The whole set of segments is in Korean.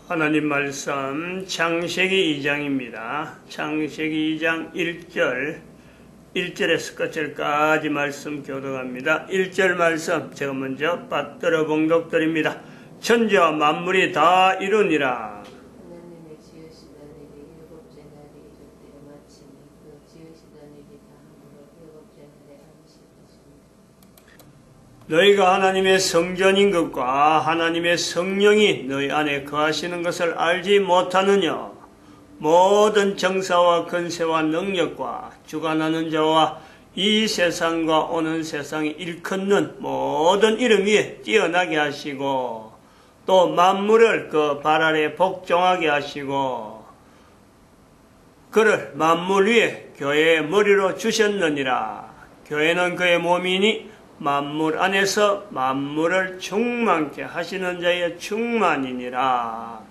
하나님 말씀 창세기 2장입니다. 창세기 2장 1절에서 끝절까지 말씀 교독합니다. 1절 말씀 제가 먼저 받들어 봉독드립니다. 천지와 만물이 다 이루니라. 하나님의 지으시던 일이 일곱째 날이 이르되 마치니 그 지으시던 일이 다함으로 일곱째 날에 안식하시니라. 너희가 하나님의 성전인 것과 하나님의 성령이 너희 안에 거하시는 것을 알지 못하느냐. 모든 정사와 권세와 능력과 주관하는 자와 이 세상과 오는 세상이 일컫는 모든 이름 위에 뛰어나게 하시고 또 만물을 그 발 아래 복종하게 하시고 그를 만물 위에 교회의 머리로 주셨느니라. 교회는 그의 몸이니 만물 안에서 만물을 충만케 하시는 자의 충만이니라.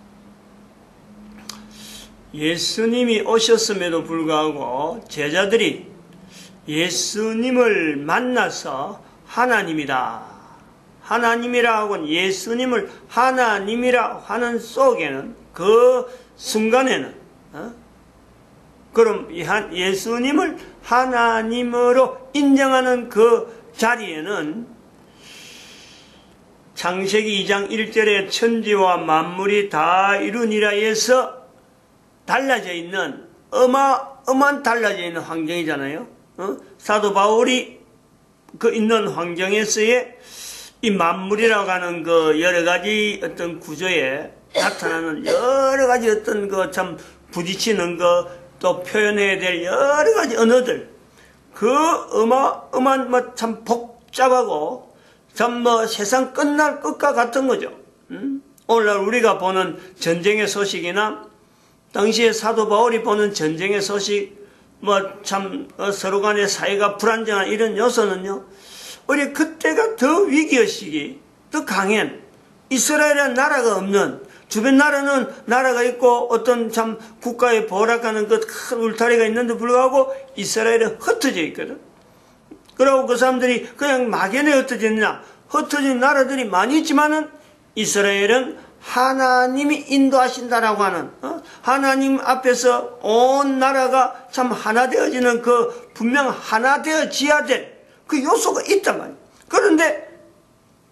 예수님이 오셨음에도 불구하고 제자들이 예수님을 만나서 하나님이다, 하나님이라 하고는 예수님을 하나님이라 하는 속에는 그 순간에는 그럼 예수님을 하나님으로 인정하는 그 자리에는 창세기 2장 1절에 천지와 만물이 다 이루니라에서 달라져 있는 어마어마한 달라져 있는 환경이잖아요. 사도 바울이 그 있는 환경에서의 이 만물이라고 하는 그 여러 가지 어떤 구조에 나타나는 여러 가지 어떤 그 참 부딪히는 거 또 표현해야 될 여러 가지 언어들, 그 어마어마한 뭐 참 복잡하고 참 뭐 세상 끝날 것과 같은 거죠. 오늘날 우리가 보는 전쟁의 소식이나 당시에 사도 바울이 보는 전쟁의 소식, 뭐 참 서로 간의 사이가 불안정한 이런 요소는요, 우리 그때가 더 위기의식이 더 강한, 이스라엘은 나라가 없는, 주변 나라는 나라가 있고 어떤 참 국가에 보락하는 그 큰 울타리가 있는데 불구하고 이스라엘은 흩어져 있거든. 그러고 그 사람들이 그냥 막연히 흩어졌냐? 흩어진 나라들이 많이 있지만은 이스라엘은 하나님이 인도하신다라고 하는, 하나님 앞에서 온 나라가 참 하나 되어지는 그 분명 하나 되어져야 될 그 요소가 있단 말이에요. 그런데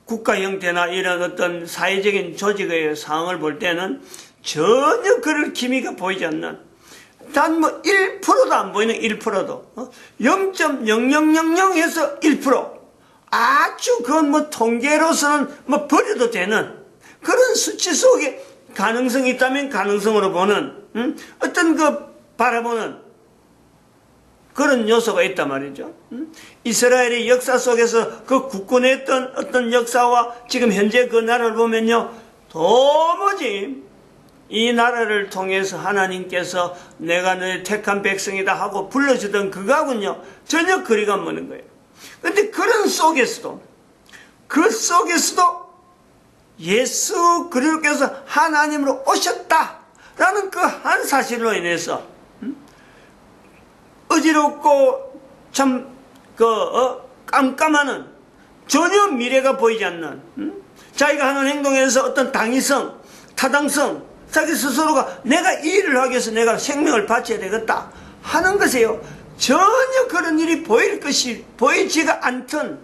국가 형태나 이런 어떤 사회적인 조직의 상황을 볼 때는 전혀 그럴 기미가 보이지 않는, 단 뭐 1%도 안 보이는 1%도 0.0000에서 1%, 아주 그건 뭐 통계로서는 뭐 버려도 되는 그런 수치 속에 가능성이 있다면 가능성으로 보는 어떤 그 바라보는 그런 요소가 있단 말이죠. 이스라엘의 역사 속에서 그 굳건했던 어떤 역사와 지금 현재 그 나라를 보면요, 도무지 이 나라를 통해서 하나님께서 내가 너의 택한 백성이다 하고 불러주던 그거하고는요 전혀 거리가 먼 거예요. 그런데 그런 속에서도, 그 속에서도 예수 그리스도께서 하나님으로 오셨다라는 그 한 사실로 인해서 어지럽고 참 깜깜하는, 전혀 미래가 보이지 않는, 자기가 하는 행동에서 어떤 당위성, 타당성, 자기 스스로가 내가 이 일을 하기 위해서 내가 생명을 바쳐야 되겠다 하는 것이에요. 전혀 그런 일이 보일 것이 보이지가 않던,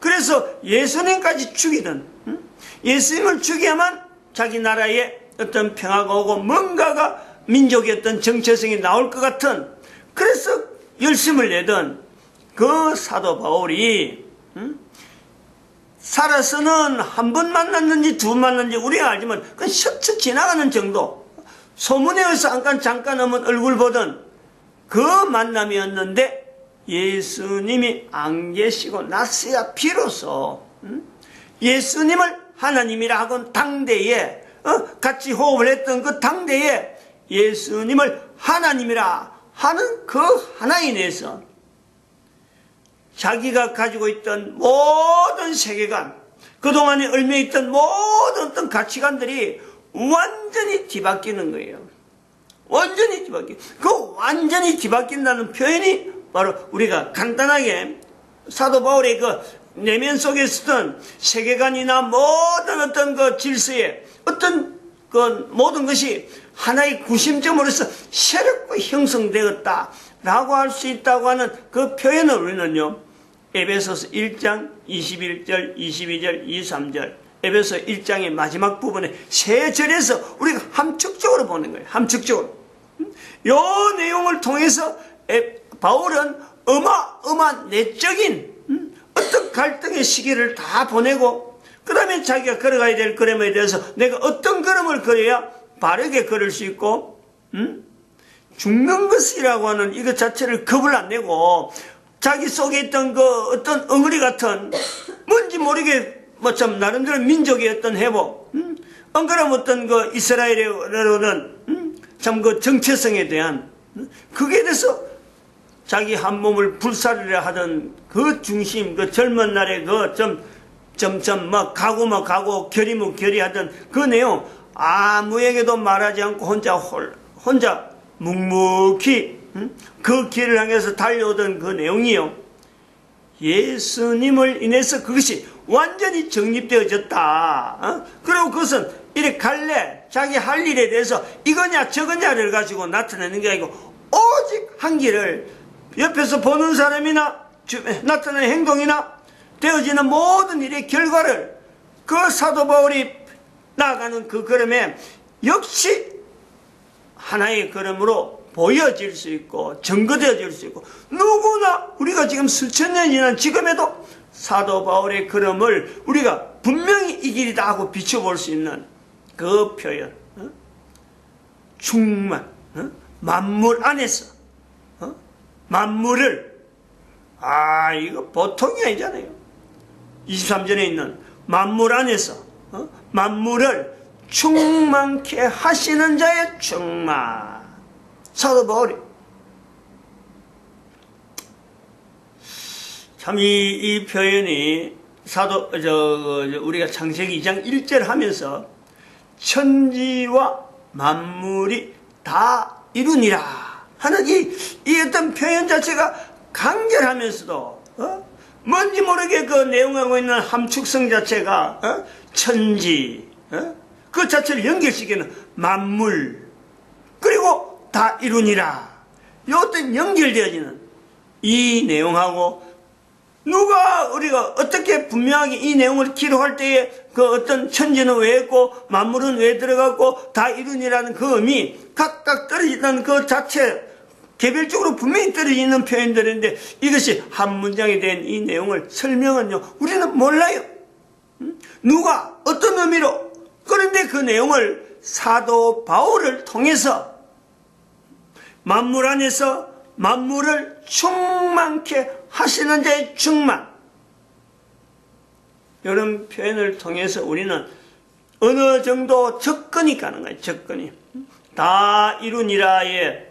그래서 예수님까지 죽이던, 예수님을 죽여야만 자기 나라에 어떤 평화가 오고 뭔가가 민족의 어떤 정체성이 나올 것 같은, 그래서 열심을 내던 그 사도 바울이 살아서는 한 번 만났는지 두 번 만났는지 우리가 알지만 그건 스쳐 지나가는 정도, 소문에 의해서 잠깐 한번 얼굴 보던 그 만남이었는데 예수님이 안 계시고 났어야 비로소 예수님을 하나님이라 하곤 당대에 같이 호흡을 했던 그 당대에 예수님을 하나님이라 하는 그 하나에 인해서 자기가 가지고 있던 모든 세계관, 그동안에 얽매있던 모든 어떤 가치관들이 완전히 뒤바뀌는 거예요. 완전히 뒤바뀌. 그 완전히 뒤바뀐다는 표현이 바로 우리가 간단하게 사도 바울의 그 내면 속에 있었던 세계관이나 모든 어떤 그 질서에 어떤 그 모든 것이 하나의 구심점으로서 새롭고 형성되었다라고 할 수 있다고 하는 그 표현을 우리는요, 에베소서 1장 21절, 22절, 23절, 에베소 1장의 마지막 부분에 세 절에서 우리가 함축적으로 보는 거예요. 함축적으로. 이 내용을 통해서 바울은 어마어마한 내적인 어떤 갈등의 시기를 다 보내고, 그 다음에 자기가 걸어가야 될 걸음에 대해서 내가 어떤 걸음을 걸어야 바르게 걸을 수 있고, 죽는 것이라고 하는 이것 자체를 겁을 안 내고, 자기 속에 있던 그 어떤 엉거리 같은 뭔지 모르게 뭐 참 나름대로 민족의 어떤 회복, 안 그러면 어떤 그 이스라엘로는 참 그 정체성에 대한 그게 대해서 자기 한 몸을 불사르려 하던 그 중심, 그 젊은 날에 그 점점 막 가고 결이면 결이하던 그 내용 아무에게도 말하지 않고 혼자 묵묵히 그 길을 향해서 달려오던 그 내용이요, 예수님을 인해서 그것이 완전히 정립되어졌다. 그리고 그것은 이렇게 갈래 자기 할 일에 대해서 이거냐 저거냐를 가지고 나타내는 게 아니고 오직 한 길을 옆에서 보는 사람이나 나타내는 행동이나 되어지는 모든 일의 결과를 그 사도 바울이 나아가는 그 걸음에 역시 하나의 걸음으로 보여질 수 있고 증거되어질 수 있고, 누구나 우리가 지금 수천 년이 지난 지금에도 사도 바울의 걸음을 우리가 분명히 이 길이다 하고 비춰볼 수 있는 그 표현, 충만, 만물 안에서 만물을, 이거 보통이 아니잖아요. 23절에 있는 만물 안에서 만물을 충만케 하시는 자의 충만. 사도 바울이 참 이 표현이 우리가 창세기 2장 1절 하면서 천지와 만물이 다 이루니라 하는 이 어떤 표현 자체가 간결하면서도 뭔지 모르게 그 내용하고 있는 함축성 자체가 천지 그 자체를 연결시키는 만물, 그리고 다 이루니라, 이 어떤 연결되어지는 이 내용하고, 우리가 어떻게 분명하게 이 내용을 기록할 때에 그 어떤 천지는 왜 있고 만물은 왜 들어갔고 다 이루니라는 그 의미 각각 떨어지는 그 자체 개별적으로 분명히 떨어지는 표현들인데, 이것이 한 문장이 된 이 내용을 설명은요 우리는 몰라요. 누가 어떤 의미로. 그런데 그 내용을 사도 바울을 통해서 만물 안에서 만물을 충만케 하시는 자의 충만, 이런 표현을 통해서 우리는 어느 정도 접근이 가능해요. 접근이 다 이루니라에.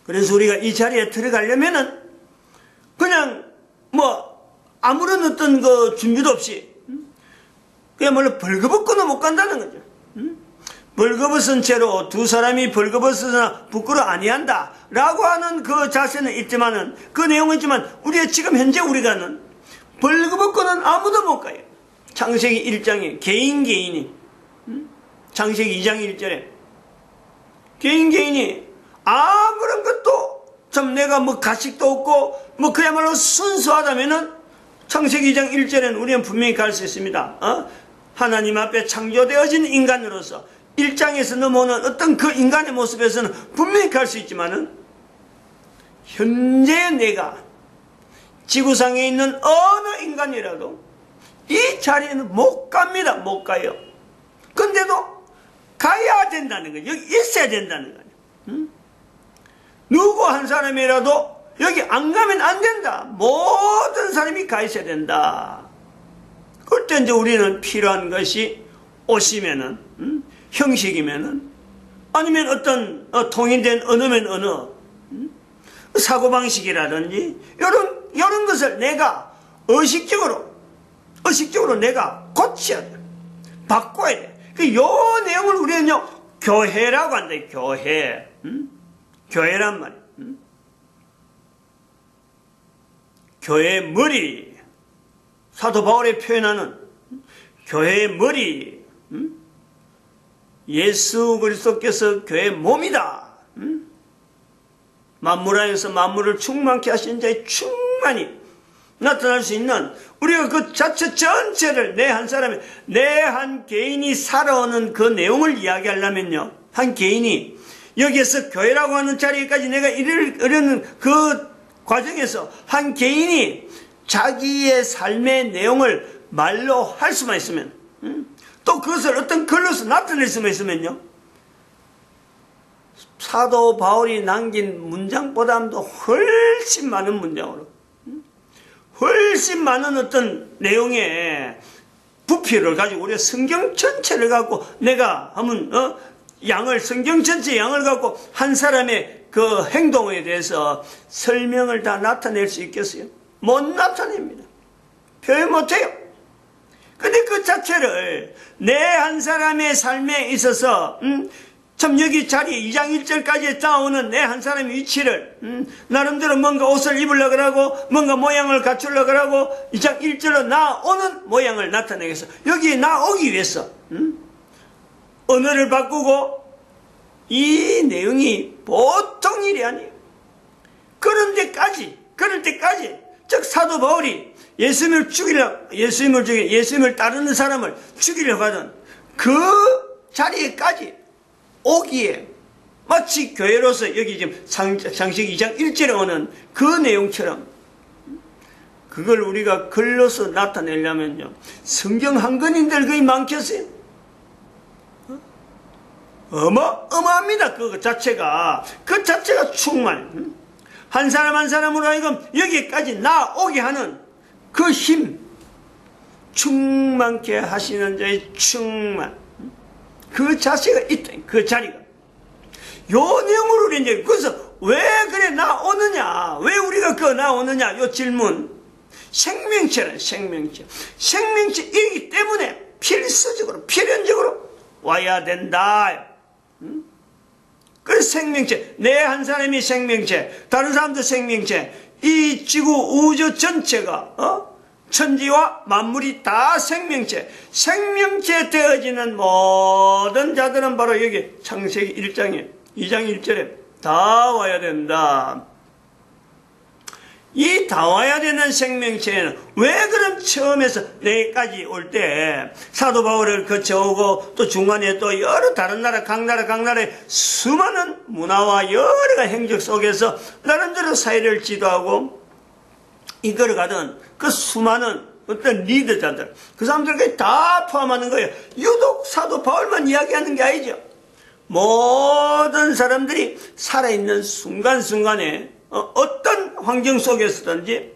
그래서 우리가 이 자리에 들어가려면은 그냥 아무런 어떤 그 준비도 없이 그야말로 벌거벗고는 못 간다는 거죠. 벌거벗은 채로 두 사람이 벌거벗으나 부끄러워 아니한다 라고 하는 그 자세는 있지만은, 그 내용은 있지만, 지금 현재 우리가는 벌거벗고는 아무도 못 가요. 창세기 1장에 개인이 창세기 2장 1절에 개인이 아무런 것도 참 내가 가식도 없고 그야말로 순수하다면은 창세기 2장 1절에는 우리는 분명히 갈 수 있습니다. 하나님 앞에 창조되어진 인간으로서 1장에서 넘어오는 어떤 그 인간의 모습에서는 분명히 갈 수 있지만은, 현재 내가 지구상에 있는 어느 인간이라도 이 자리에는 못 갑니다. 못 가요. 근데도 가야 된다는 거예요. 여기 있어야 된다는 거예요. 누구 한 사람이라도 여기 안 가면 안 된다. 모든 사람이 가 있어야 된다. 그때 이제 우리는 필요한 것이 옷이면은, 형식이면은, 아니면 어떤 통일된 언어면 언어, 사고방식이라든지 이런 것을 내가 의식적으로 내가 고쳐야 돼. 바꿔야 돼. 이 내용을 우리는요 교회라고 한다. 교회. 교회란 말이야. 교회의 머리, 사도 바울이 표현하는 교회의 머리, 예수 그리스도께서 교회의 몸이다. 만물 안에서 만물을 충만케 하신 자의 충만이 나타날 수 있는, 우리가 그 자체 전체를 내 한 사람이, 내 한 개인이 살아오는 그 내용을 이야기하려면요, 한 개인이 여기에서 교회라고 하는 자리까지 내가 이르는 그 과정에서 한 개인이 자기의 삶의 내용을 말로 할 수만 있으면, 또 그것을 어떤 글로서 나타낼 수만 있으면요, 사도 바울이 남긴 문장보다도 훨씬 많은 문장으로, 훨씬 많은 어떤 내용의 부피를 가지고, 우리가 성경 전체를 갖고 내가 한번 성경 전체 양을 갖고 한 사람의 그 행동에 대해서 설명을 다 나타낼 수 있겠어요? 못 나타냅니다. 표현 못해요. 근데 그 자체를 내 한 사람의 삶에 있어서 참 여기 자리에 2장 1절까지 나오는 내 한 사람의 위치를 나름대로 뭔가 옷을 입으려고 하고 뭔가 모양을 갖추려고 하고 2장 1절로 나오는 모양을 나타내기 위해서, 여기에 나오기 위해서 언어를 바꾸고, 이 내용이 보통 일이 아니에요. 그럴 때까지 즉 사도 바울이 예수님을 따르는 사람을 죽이려고 하던 그 자리에까지 오기에, 마치 교회로서 여기 지금 창세기 2장 1절에 오는 그 내용처럼 그걸 우리가 글로서 나타내려면요, 성경 한 권인들 거의 많겠어요? 어마어마합니다. 그 자체가 충만, 한 사람 한 사람으로 하여금 여기까지 나오게 하는 그 힘, 충만케 하시는 자의 충만, 그 자세가 있다. 그 자리가. 요 내용으로 우리 이제, 그래서 왜 그래 나오느냐, 왜 우리가 그 나오느냐, 요 질문. 생명체는 생명체이기 때문에 필수적으로, 필연적으로 와야 된다. 그래서 생명체, 내 한 사람이 생명체, 다른 사람도 생명체, 이 지구 우주 전체가 천지와 만물이 다 생명체 되어지는 모든 자들은 바로 여기 창세기 1장에 2장 1절에 다 와야 된다. 이 다 와야 되는 생명체는 왜 그럼 처음에서 내까지 올 때 사도 바울을 거쳐오고 또 중간에 또 여러 다른 나라 각 나라의 수많은 문화와 여러 행적 속에서 나름대로 사회를 지도하고 이끌어가던 그 수많은 어떤 리더자들, 그 사람들까지 다 포함하는 거예요. 유독 사도 바울만 이야기하는 게 아니죠. 모든 사람들이 살아있는 순간순간에 어떤 환경 속에서든지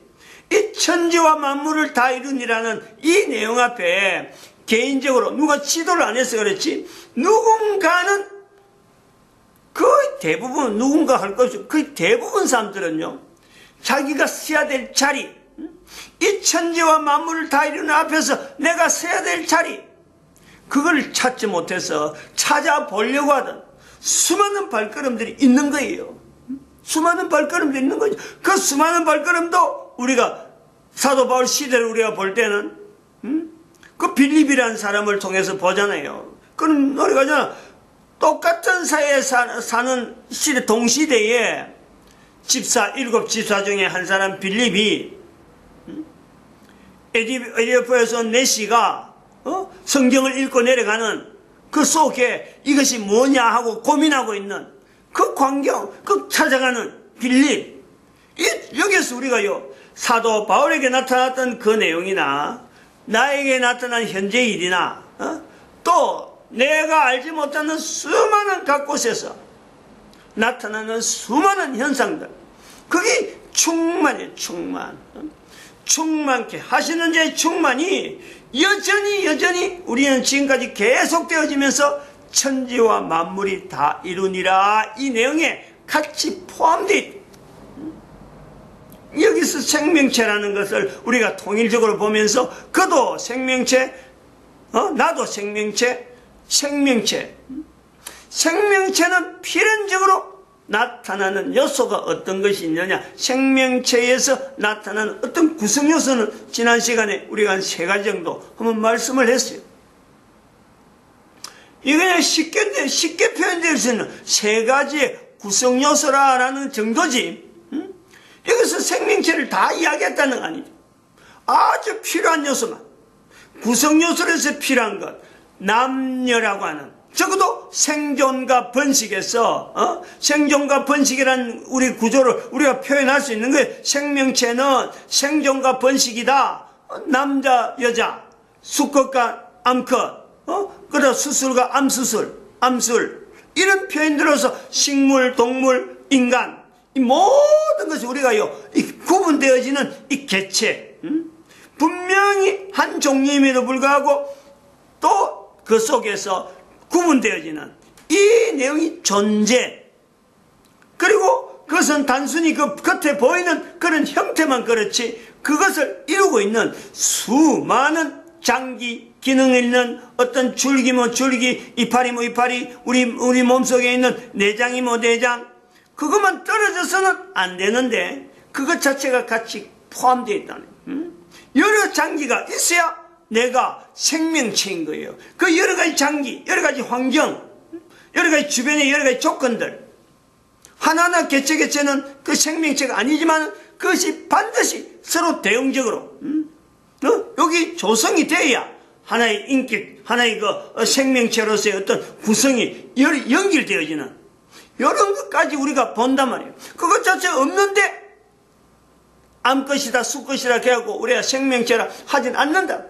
이 천지와 만물을 다 이루니라는 이 내용 앞에 개인적으로 누가 지도를 안 해서 그렇지, 누군가는 거의 대부분, 누군가 할 것 없이 거의 대부분 사람들은요, 자기가 서야 될 자리, 이 천지와 만물을 다 이루는 앞에서 내가 서야 될 자리, 그걸 찾지 못해서 찾아보려고 하던 수많은 발걸음들이 있는 거예요. 수많은 발걸음도 있는 거죠. 그 수많은 발걸음도 우리가 사도 바울 시대를 우리가 볼 때는 그 빌립이라는 사람을 통해서 보잖아요. 그럼 우리가 똑같은 사회에 사는 시대, 동시대에 일곱 집사 중에 한 사람 빌립이 에디오피아에서 온 네시가 성경을 읽고 내려가는 그 속에 이것이 뭐냐 하고 고민하고 있는 그 광경, 그 찾아가는 빌립, 여기에서 우리가요, 사도 바울에게 나타났던 그 내용이나 나에게 나타난 현재 일이나 또 내가 알지 못하는 수많은 각 곳에서 나타나는 수많은 현상들, 그게 충만이에요. 충만케 하시는 자의 충만이 여전히 우리는 지금까지 계속되어지면서 천지와 만물이 다 이루니라, 이 내용에 같이 포함되어 있다. 여기서 생명체라는 것을 우리가 통일적으로 보면서 그도 생명체, 나도 생명체는 필연적으로 나타나는 요소가 어떤 것이 있느냐, 생명체에서 나타나는 어떤 구성 요소는 지난 시간에 우리가 한 3가지 정도 한번 말씀을 했어요. 이 그냥 쉽게 표현될 수 있는 세 가지의 구성 요소라는 정도지. 응? 여기서 생명체를 다 이야기했다는 거 아니죠. 아주 필요한 요소만. 구성 요소에서 필요한 것. 남녀라고 하는. 적어도 생존과 번식에서 생존과 번식이라는 우리 구조를 우리가 표현할 수 있는 거예요. 생명체는 생존과 번식이다. 남자, 여자, 수컷과 암컷, 그다음 수술과 암술 이런 표현들로서 식물, 동물, 인간 이 모든 것이 우리가요 구분되어지는 이 개체, 분명히 한 종류임에도 불구하고 또 그 속에서 구분되어지는 이 내용이 존재. 그리고 그것은 단순히 그 겉에 보이는 그런 형태만 그렇지 그것을 이루고 있는 수많은 장기, 기능 있는 어떤 줄기 뭐 줄기, 이파리 뭐 이파리, 우리 몸속에 있는 내장이 뭐 내장, 그것만 떨어져서는 안 되는데 그것 자체가 같이 포함되어 있다는. 여러 장기가 있어야 내가 생명체인 거예요. 그 여러 가지 장기, 여러 가지 환경, 여러 가지 주변의 여러 가지 조건들, 하나하나 개체는 그 생명체가 아니지만 그것이 반드시 서로 대응적으로 여기 조성이 돼야 하나의 인격, 하나의 그 생명체로서의 어떤 구성이 연결되어지는 이런 것까지 우리가 본단 말이에요. 그것 자체 없는데 암것이다 수것이다 해갖고 우리가 생명체라 하진 않는다.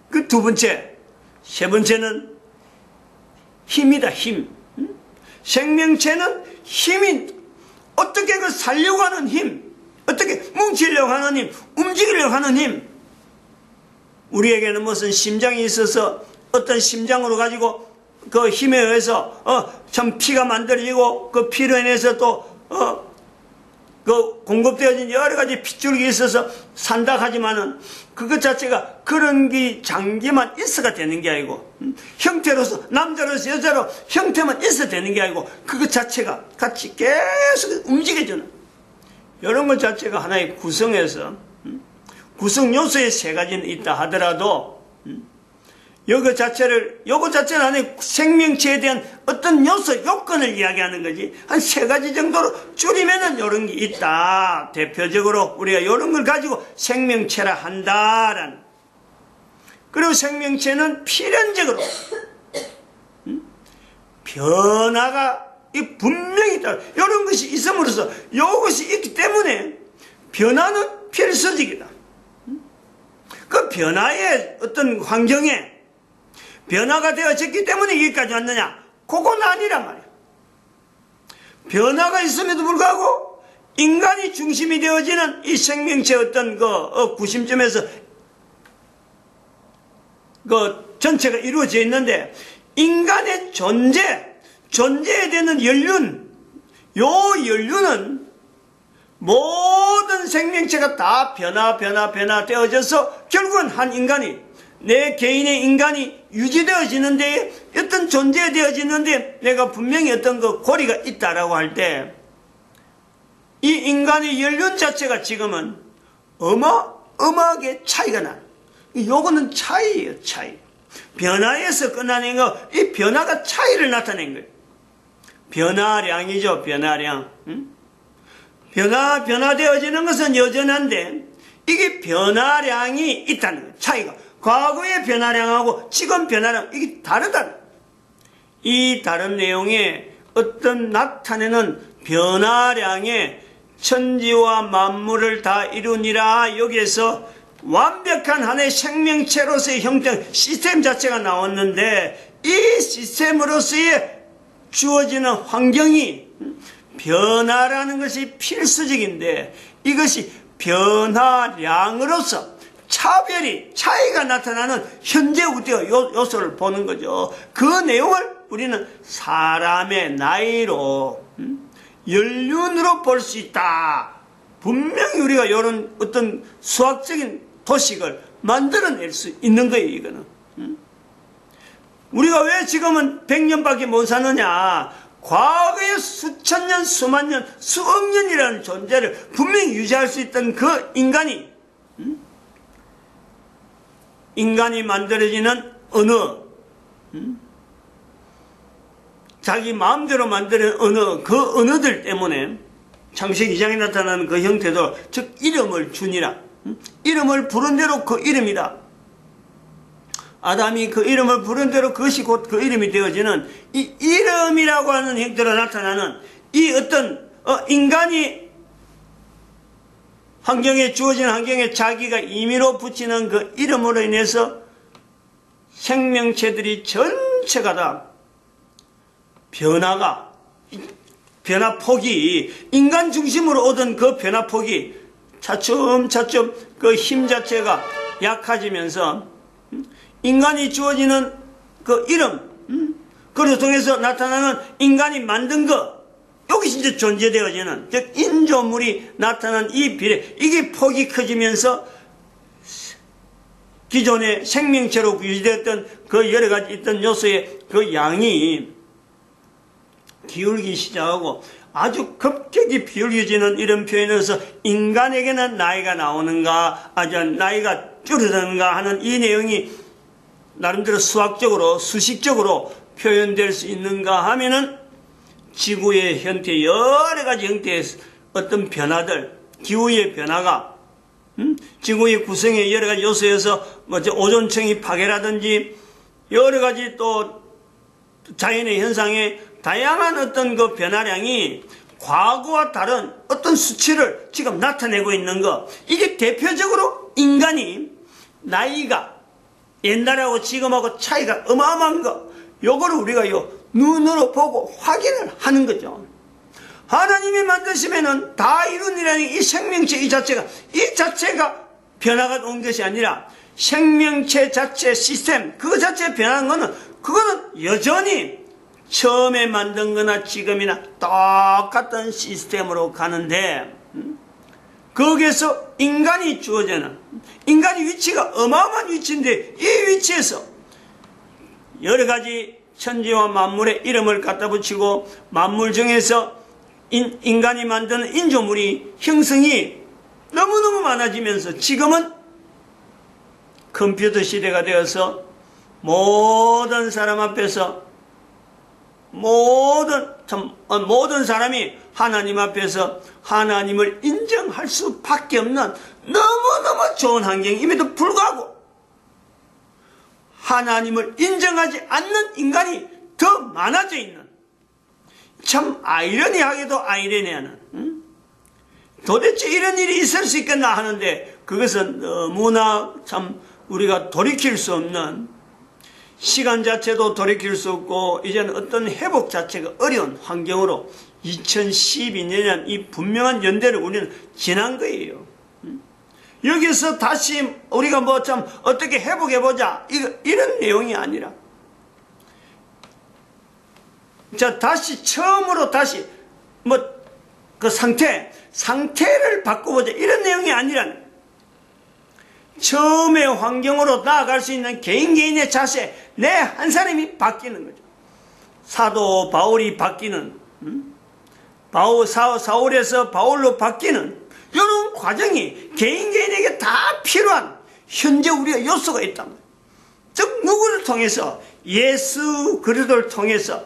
그 두 번째, 세 번째는 힘이다. 힘. 생명체는 힘이 어떻게 그 살려고 하는 힘, 어떻게 뭉치려고 하는 힘, 움직이려고 하는 힘. 우리에게는 무슨 심장이 있어서 어떤 심장으로 가지고 그 힘에 의해서 참 피가 만들어지고 그 피로 인해서 또 그 공급되어진 여러 가지 핏줄기 있어서 산다 하지만은 그것 자체가 그런 게 장기만 있어가 되는 게 아니고 형태로서 남자로서 여자로 형태만 있어 되는 게 아니고 그것 자체가 같이 계속 움직여주는 이런 것 자체가 하나의 구성에서 구성 요소의 세 가지는 있다 하더라도 요거 자체는 안에 생명체에 대한 어떤 요소, 요건을 이야기하는 거지. 한 세 가지 정도로 줄이면은 요런 게 있다. 대표적으로 우리가 요런 걸 가지고 생명체라 한다라는. 그리고 생명체는 필연적으로 변화가 분명히 있다. 요런 것이 있음으로써 요것이 있기 때문에 변화는 필수적이다. 그 변화의 어떤 환경에 변화가 되어졌기 때문에 여기까지 왔느냐? 그건 아니란 말이야. 변화가 있음에도 불구하고 인간이 중심이 되어지는 이 생명체 어떤 구심점에서 전체가 이루어져 있는데 인간의 존재에 되는 연륜, 요 연륜은 모든 생명체가 다 변화되어져서 결국은 한 인간이 내 개인의 인간이 유지되어지는데 어떤 존재되어지는데 내가 분명히 어떤 고리가 있다라고 할 때 이 인간의 연륜 자체가 지금은 어마어마하게 차이가 나. 요거는 차이예요, 차이. 변화에서 끝나는 거, 이 변화가 차이를 나타낸 거예요. 변화량이죠, 변화량. 변화되어지는 것은 여전한데 이게 변화량이 있다는 거예요, 차이가. 과거의 변화량하고 지금 변화량, 이게 다르다. 이 다른 내용에 어떤 나타내는 변화량의 천지와 만물을 다 이루니라 여기에서 완벽한 하나의 생명체로서의 형태, 시스템 자체가 나왔는데 이 시스템으로서의 주어지는 환경이 변화라는 것이 필수적인데 이것이 변화량으로서 차이가 나타나는 현재 우대의 요소를 보는 거죠. 그 내용을 우리는 사람의 나이로 연륜으로 볼 수 있다. 분명히 우리가 이런 어떤 수학적인 도식을 만들어낼 수 있는 거예요. 이거는 우리가 왜 지금은 100년밖에 못 사느냐. 과거의 수천 년, 수만 년, 수억 년이라는 존재를 분명히 유지할 수 있던 그 인간이 만들어지는 언어, 자기 마음대로 만드는 언어, 그 언어들 때문에 창세기 2장에 나타나는 그 형태도, 즉 이름을 주니라. 이름을 부른 대로 그 이름이다. 아담이 그 이름을 부른 대로 그것이 곧 그 이름이 되어지는 이 이름이라고 하는 형태로 나타나는 이 어떤 인간이 환경에 주어진 환경에 자기가 임의로 붙이는 그 이름으로 인해서 생명체들이 전체가 다 변화폭이 인간 중심으로 얻은 그 변화폭이 차츰차츰 그 힘 자체가 약해지면서 인간이 주어지는 그 이름, 그를 통해서 나타나는 인간이 만든 것, 여기서 이제 존재되어지는, 즉 인조물이 나타난 이 비례, 이게 폭이 커지면서 기존의 생명체로 유지되었던 그 여러 가지 있던 요소의 그 양이 기울기 시작하고 아주 급격히 비울겨지는 이런 표현에서 인간에게는 나이가 나오는가, 아주 나이가 줄어드는가 하는 이 내용이 나름대로 수학적으로, 수식적으로 표현될 수 있는가 하면은 지구의 형태, 여러 가지 형태의 어떤 변화들, 기후의 변화가, 지구의 구성의 여러 가지 요소에서 오존층이 파괴라든지 여러 가지 또 자연의 현상에 다양한 어떤 그 변화량이 과거와 다른 어떤 수치를 지금 나타내고 있는 것, 이게 대표적으로 인간이 나이가 옛날하고 지금하고 차이가 어마어마한 거, 요거를 우리가 눈으로 보고 확인을 하는 거죠. 하나님이 만드시면은 다 이룬이라는 이 생명체 이 자체가 변화가 온 것이 아니라 생명체 자체 시스템, 그 자체에 변한 거는, 그거는 여전히 처음에 만든 거나 지금이나 똑같은 시스템으로 가는데, 거기에서 인간이 주어지는, 인간의 위치가 어마어마한 위치인데, 이 위치에서 여러 가지 천지와 만물의 이름을 갖다 붙이고, 만물 중에서 인간이 만드는 인조물이 형성이 너무너무 많아지면서 지금은 컴퓨터 시대가 되어서 모든 사람 앞에서 모든 사람이 하나님 앞에서 하나님을 인정할 수밖에 없는 너무너무 좋은 환경임에도 불구하고 하나님을 인정하지 않는 인간이 더 많아져 있는, 참 아이러니하게도 아이러니하는, 도대체 이런 일이 있을 수 있겠나 하는데, 그것은 너무나 참 우리가 돌이킬 수 없는, 시간 자체도 돌이킬 수 없고 이제는 어떤 회복 자체가 어려운 환경으로 2012년 이 분명한 연대를 우리는 지난 거예요. 여기서 다시 우리가 뭐 참 어떻게 회복해보자, 이런 내용이 아니라, 자, 다시 처음으로 다시 그 상태를 바꿔보자, 이런 내용이 아니라, 처음의 환경으로 나아갈 수 있는 개인의 자세, 내 한 사람이 바뀌는 거죠. 사도 바울이 바뀌는, 사울에서 바울로 바뀌는 이런 과정이 개인에게 다 필요한 현재 우리가 요소가 있단 말이에요. 즉 누구를 통해서, 예수 그리스도를 통해서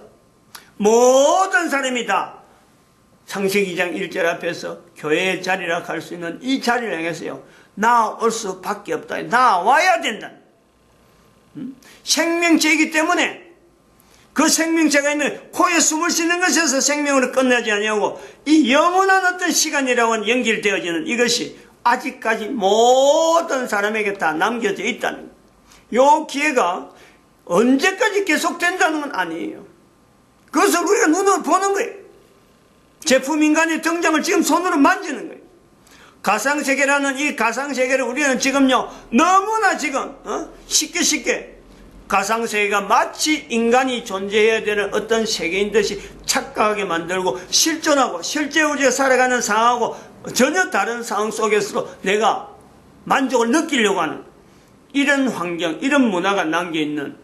모든 사람이 다 창세기 2장 1절 앞에서 교회의 자리라 할 수 있는 이 자리를 향해서요, 나올 수밖에 없다. 나와야 된다. 생명체이기 때문에 그 생명체가 있는 코에 숨을 쉬는 것에서 생명으로 끝나지 아니하고 이 영원한 어떤 시간이라고 연결되어지는 이것이 아직까지 모든 사람에게 다 남겨져 있다는, 이 기회가 언제까지 계속된다는 건 아니에요. 그것을 우리가 눈으로 보는 거예요. 제품인간의 등장을 지금 손으로 만지는 거예요. 가상세계라는 이 가상세계를 우리는 지금요, 너무나 지금 쉽게 가상세계가 마치 인간이 존재해야 되는 어떤 세계인 듯이 착각하게 만들고, 실존하고 실제 우리가 살아가는 상황하고 전혀 다른 상황 속에서도 내가 만족을 느끼려고 하는 이런 환경, 이런 문화가 남겨있는,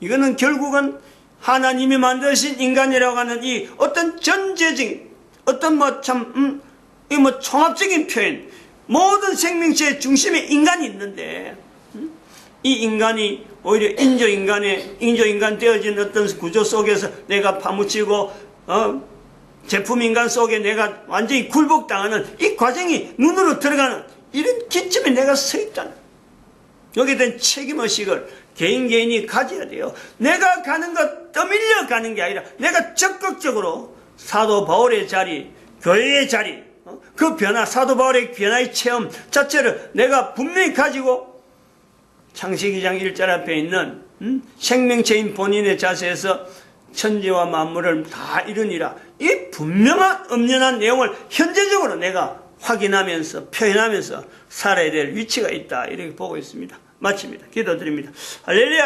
이거는 결국은 하나님이 만드신 인간이라고 하는 이 어떤 전제적인 어떤 총합적인 표현, 모든 생명체의 중심에 인간이 있는데, 이 인간이 오히려 인조인간 되어진 어떤 구조 속에서 내가 파묻히고, 제품인간 속에 내가 완전히 굴복당하는 이 과정이 눈으로 들어가는 이런 기점에 내가 서 있다는. 여기에 대한 책임의식을 개인이 가져야 돼요. 내가 가는 것 떠밀려 가는 게 아니라 내가 적극적으로 사도 바울의 자리, 교회의 자리, 그 변화, 사도 바울의 변화의 체험 자체를 내가 분명히 가지고 창세기 2장 1절 앞에 있는 생명체인 본인의 자세에서 천지와 만물을 다 이루니라. 이 분명한 엄연한 내용을 현재적으로 내가 확인하면서 표현하면서 살아야 될 위치가 있다. 이렇게 보고 있습니다. 마칩니다. 기도드립니다. 할렐루야.